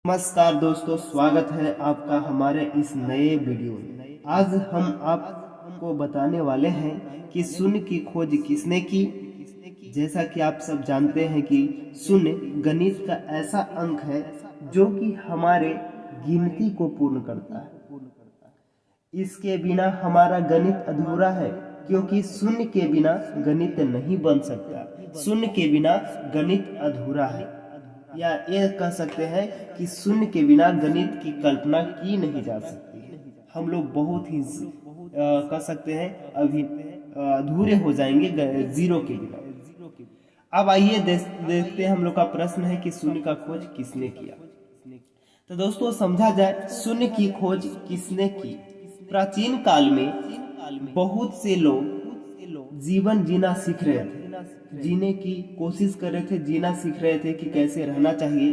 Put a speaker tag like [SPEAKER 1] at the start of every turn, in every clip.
[SPEAKER 1] नमस्कार दोस्तों, स्वागत है आपका हमारे इस नए वीडियो में। आज हम आपको बताने वाले हैं कि शून्य की खोज किसने की। जैसा कि आप सब जानते हैं कि शून्य गणित का ऐसा अंक है जो कि हमारे गिनती को पूर्ण करता है। इसके बिना हमारा गणित अधूरा है, क्योंकि शून्य के बिना गणित नहीं बन सकता। शून्य के बिना गणित अधूरा है, या ये कह सकते हैं कि शून्य के बिना गणित की कल्पना की नहीं जा सकती है। हम लोग बहुत ही कह सकते हैं अभी अधूरे हो जाएंगे जीरो के बिना। अब आइए देखते हैं, हम लोग का प्रश्न है कि शून्य का खोज किसने किया। तो दोस्तों समझा जाए, शून्य की खोज किसने की। प्राचीन काल में बहुत से लोग जीवन जीना सीख रहे थे, जीने की कोशिश कर रहे थे, जीना सीख रहे थे कि कैसे रहना चाहिए।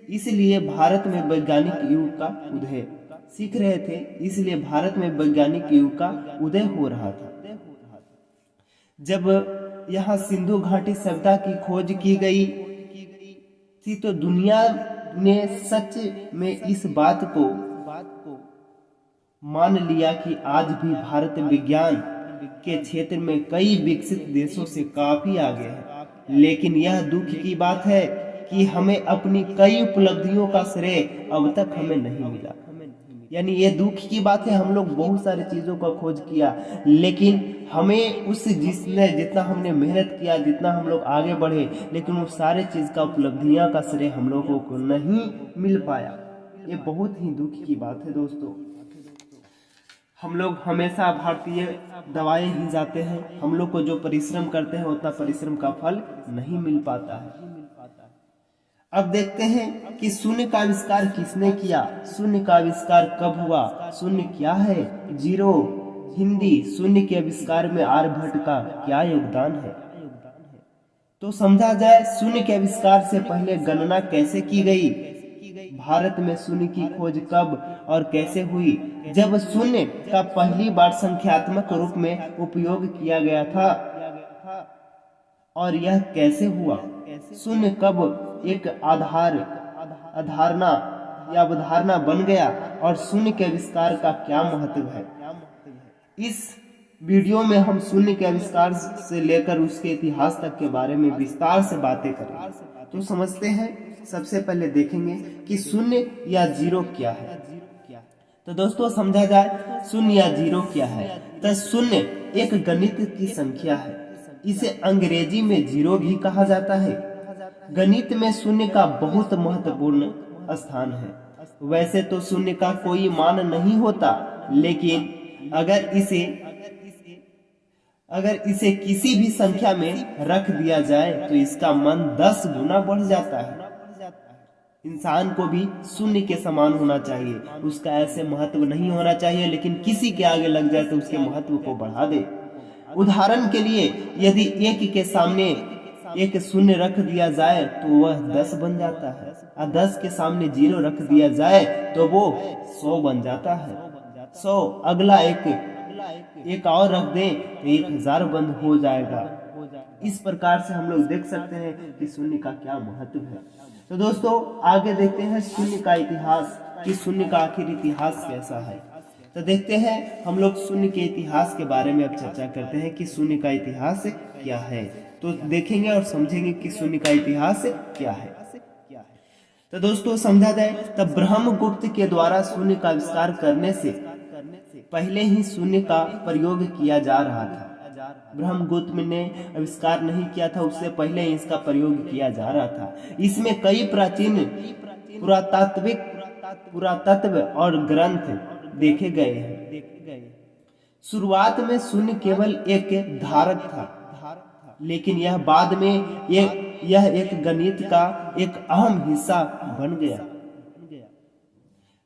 [SPEAKER 1] इसलिए भारत में वैज्ञानिक युग का उदय सीख रहे थे, इसलिए भारत में वैज्ञानिक युग का उदय हो रहा था। जब यहाँ सिंधु घाटी सभ्यता की खोज की गई थी, तो दुनिया ने सच में इस बात को मान लिया कि आज भी भारत विज्ञान के क्षेत्र में कई विकसित देशों से काफी आगे है। लेकिन यह दुख की बात है कि हमें अपनी कई उपलब्धियों का श्रेय अब तक हमें नहीं मिला। यानी ये दुख की बात है, हम लोग बहुत सारी चीजों का खोज किया, लेकिन हमें उस जितना हमने मेहनत किया, जितना हम लोग आगे बढ़े, लेकिन उस सारे चीज का उपलब्धियां का श्रेय हम लोगों को नहीं मिल पाया। ये बहुत ही दुख की बात है दोस्तों। हम लोग हमेशा भारतीय दवाएं ही जाते हैं, हम लोग को जो परिश्रम करते हैं उतना परिश्रम का फल नहीं मिल पाता है। अब देखते हैं कि शून्य का आविष्कार किसने किया। शून्य का आविष्कार कब हुआ, शून्य क्या है, जीरो हिंदी, शून्य के आविष्कार में आर्यभट्ट का क्या योगदान है। तो समझा जाए, शून्य के आविष्कार से पहले गणना कैसे की गई, भारत में शून्य की खोज कब और कैसे हुई, जब शून्य का पहली बार संख्यात्मक रूप में उपयोग किया गया था, और यह कैसे हुआ, शून्य कब एक अधारणा या अवधारणा बन गया, और शून्य के आविष्कार का क्या महत्व है। इस वीडियो में हम शून्य के आविष्कार से लेकर उसके इतिहास तक के बारे में विस्तार से बातें करेंगे। तो समझते हैं, सबसे पहले देखेंगे कि शून्य या जीरो क्या है। तो दोस्तों समझा जाए, शून्य या जीरो क्या है। तो शून्य एक गणित की संख्या है, इसे अंग्रेजी में जीरो भी कहा जाता है। गणित में शून्य का बहुत महत्वपूर्ण स्थान है। वैसे तो शून्य का कोई मान नहीं होता, लेकिन अगर इसे किसी भी संख्या में रख दिया जाए तो इसका मान 10 गुना बढ़ जाता है। इंसान को भी शून्य के समान होना चाहिए, उसका ऐसे महत्व नहीं होना चाहिए, लेकिन किसी के आगे लग जाए तो उसके महत्व को बढ़ा दे। उदाहरण के लिए, यदि एक के सामने एक शून्य रख दिया जाए तो वह 10 बन जाता है, और 10 के सामने जीरो रख दिया जाए तो वो 100 बन जाता है। 100 अगला एक और रख दें तो 1000 बंद हो जाएगा। इस प्रकार से हम लोग देख सकते हैं कि शून्य का क्या महत्व है। तो दोस्तों आगे देखते हैं शून्य का इतिहास, कि शून्य का आखिर इतिहास कैसा है। तो देखते हैं, हम लोग शून्य के इतिहास के बारे में अब चर्चा करते हैं कि शून्य का इतिहास क्या है। तो देखेंगे और समझेंगे कि शून्य का इतिहास क्या है। तो दोस्तों समझा जाए, तब ब्रह्मगुप्त के द्वारा शून्य का आविष्कार करने से पहले ही शून्य का प्रयोग किया जा रहा था। ब्रह्मगुप्त ने आविष्कार नहीं किया था, उससे पहले ही इसका प्रयोग किया जा रहा था। इसमें कई प्राचीन पुरातत्व और ग्रंथ देखे गए हैं। शुरुआत में शून्य केवल एक धारक था, लेकिन यह बाद में यह एक गणित का एक अहम हिस्सा बन गया।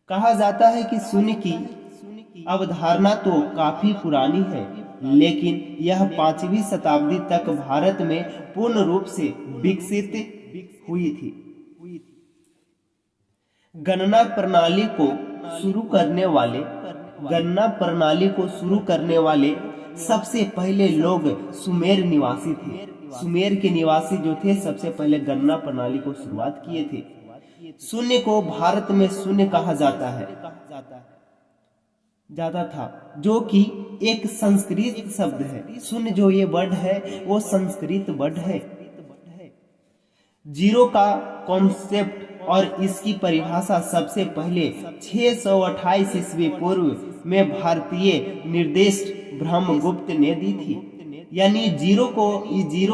[SPEAKER 1] कहा जाता है कि शून्य की अवधारणा तो काफी पुरानी है, लेकिन यह 5वीं शताब्दी तक भारत में पूर्ण रूप से विकसित हुई थी। गणना प्रणाली को शुरू करने वाले सबसे पहले लोग सुमेर निवासी थे। सुमेर के निवासी जो थे, सबसे पहले गणना प्रणाली को शुरुआत किए थे। शून्य को भारत में शून्य कहा जाता है ज्यादा था, जो कि एक संस्कृत शब्द है। शून्य जो ये वर्ड है वो संस्कृत वर्ड है। जीरो का कॉन्सेप्ट और इसकी परिभाषा सबसे पहले 628 ईस्वी पूर्व में भारतीय निर्देशक ब्रह्मगुप्त ने दी थी। यानी जीरो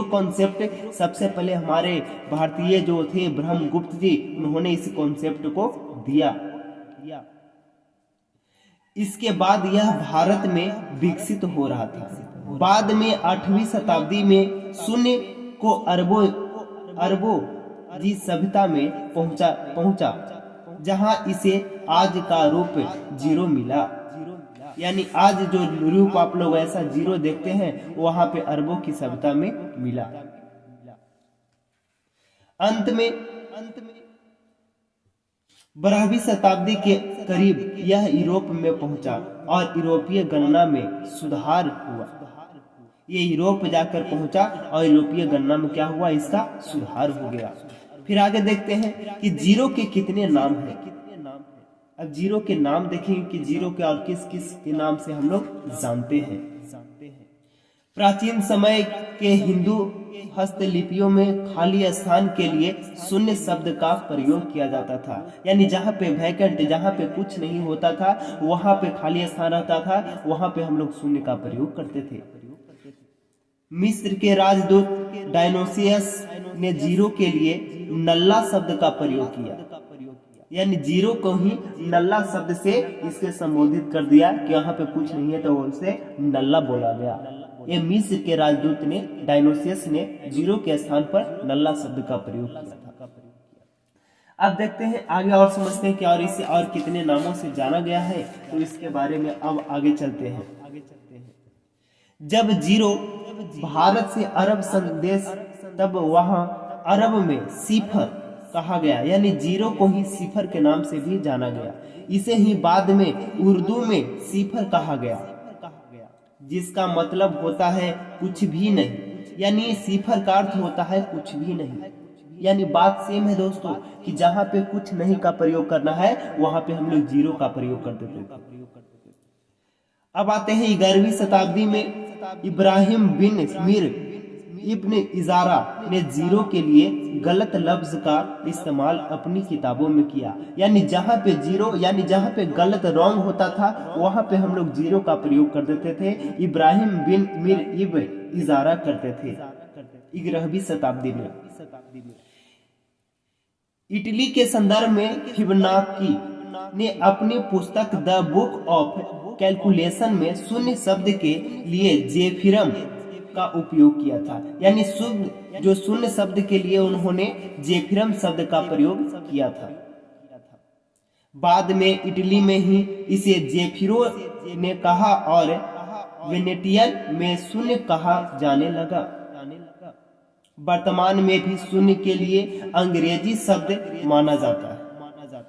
[SPEAKER 1] कॉन्सेप्ट सबसे पहले हमारे भारतीय जो थे ब्रह्मगुप्त जी, उन्होंने इस कॉन्सेप्ट को दिया। इसके बाद यह भारत में विकसित हो रहा था। बाद में 8वीं शताब्दी में शून्य को अरबों जी सभ्यता में पहुंचा जहां इसे आज का रूप जीरो मिला। यानी आज जो रूप आप लोग ऐसा जीरो देखते हैं वहां पे अरबों की सभ्यता में मिला। अंत में 12वीं शताब्दी के करीब यह यूरोप में पहुंचा और यूरोपीय गणना में सुधार हुआ। ये यूरोप जाकर पहुंचा और यूरोपीय गणना में क्या हुआ, इसका सुधार हो गया। फिर आगे देखते हैं कि जीरो के कितने नाम हैं। अब जीरो के नाम देखेंगे कि जीरो के और किस किस के नाम से हम लोग जानते हैं। प्राचीन समय के हिंदू हस्तलिपियों में खाली स्थान के लिए शून्य शब्द का प्रयोग किया जाता था। यानी जहाँ पे वैकेंट, जहाँ पे कुछ नहीं होता था, वहां पे खाली स्थान रहता था, वहां पे हम लोग शून्य का प्रयोग करते थे। मिस्र के राजदूत डायनोसियस ने जीरो के लिए नल्ला शब्द का प्रयोग किया। यानी जीरो को ही नल्ला शब्द से इससे संबोधित कर दिया कि यहाँ पे कुछ नहीं है, तो उसे नल्ला बोला गया। ये मिस्र के राजदूत ने डायनोसियस ने जीरो के स्थान पर नल्ला शब्द का प्रयोग किया था। अब देखते हैं आगे और समझते हैं कि और इसे और कितने नामों से जाना गया है, तो इसके बारे में अब आगे चलते हैं। जब जीरो भारत से अरब संदेश, तब वहां अरब में सिफर कहा गया। यानी जीरो को ही सिफर के नाम से भी जाना गया। इसे ही बाद में उर्दू में सिफर कहा गया, जिसका मतलब होता है कुछ भी नहीं। यानी सिफर का अर्थ होता है कुछ भी नहीं। यानी बात सेम है दोस्तों कि जहाँ पे कुछ नहीं का प्रयोग करना है वहां पे हम लोग जीरो का प्रयोग करते थे। अब आते हैं 11वीं शताब्दी में इब्राहिम बिन मीर इब्न इजारा ने जीरो के लिए गलत लफ्ज का इस्तेमाल अपनी किताबों में किया। यानी जहाँ पे जीरो, यानी जहाँ पे गलत रॉन्ग होता था वहां पे हम लोग जीरो का प्रयोग कर देते थे। इब्राहिम बिन मीर इब्न इजारा करते थे 11वीं शताब्दी में। इटली के संदर्भ में फिबोनाची ने अपनी पुस्तक द बुक ऑफ कैलकुलेशन में शून्य शब्द के लिए जेफिरम का उपयोग किया था। यानी शून्य शब्द के लिए उन्होंने जेफिरम शब्द का प्रयोग किया था। बाद में इटली में ही इसे जेफिरो ने कहा और वेनेटियन में शून्य कहा जाने लगा। वर्तमान में भी शून्य के लिए अंग्रेजी शब्द माना जाता है।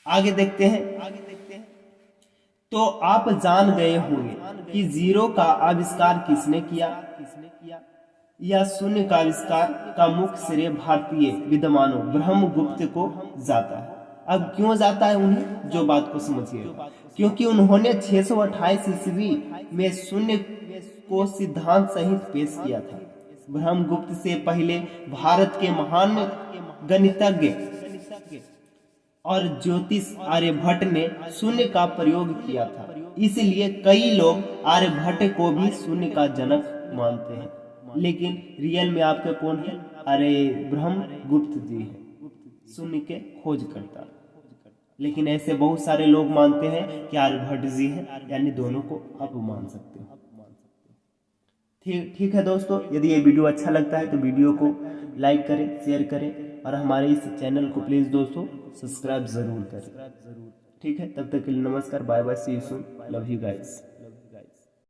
[SPEAKER 1] आगे देखते हैं। तो आप जान गए होंगे कि जीरो का आविष्कार किसने किया। यह शून्य का आविष्कार का मुख्य श्रेय भारतीय विद्वानों ब्रह्मगुप्त को जाता है। अब क्यों जाता है उन्हें, जो बात को समझिए। क्योंकि उन्होंने 628 ईस्वी में शून्य को सिद्धांत सहित पेश किया था। ब्रह्मगुप्त से पहले भारत के महान गणितज्ञ और ज्योतिष आर्यभट्ट ने शून्य का प्रयोग किया था। इसलिए कई लोग आर्यभट्ट को भी शून्य का जनक मानते हैं, लेकिन रियल में आपके कौन है? अरे ब्रह्मगुप्त जी है, शून्य के खोज करता। लेकिन ऐसे बहुत सारे लोग मानते हैं कि आर्यभट्ट जी है, यानी दोनों को आप मान सकते हो। ठीक है दोस्तों, यदि ये वीडियो अच्छा लगता है तो वीडियो को लाइक करें, शेयर करें और हमारे इस चैनल को प्लीज दोस्तों सब्सक्राइब जरूर करें। ठीक है, तब तक के लिए नमस्कार, bye bye, see you soon, love you guys.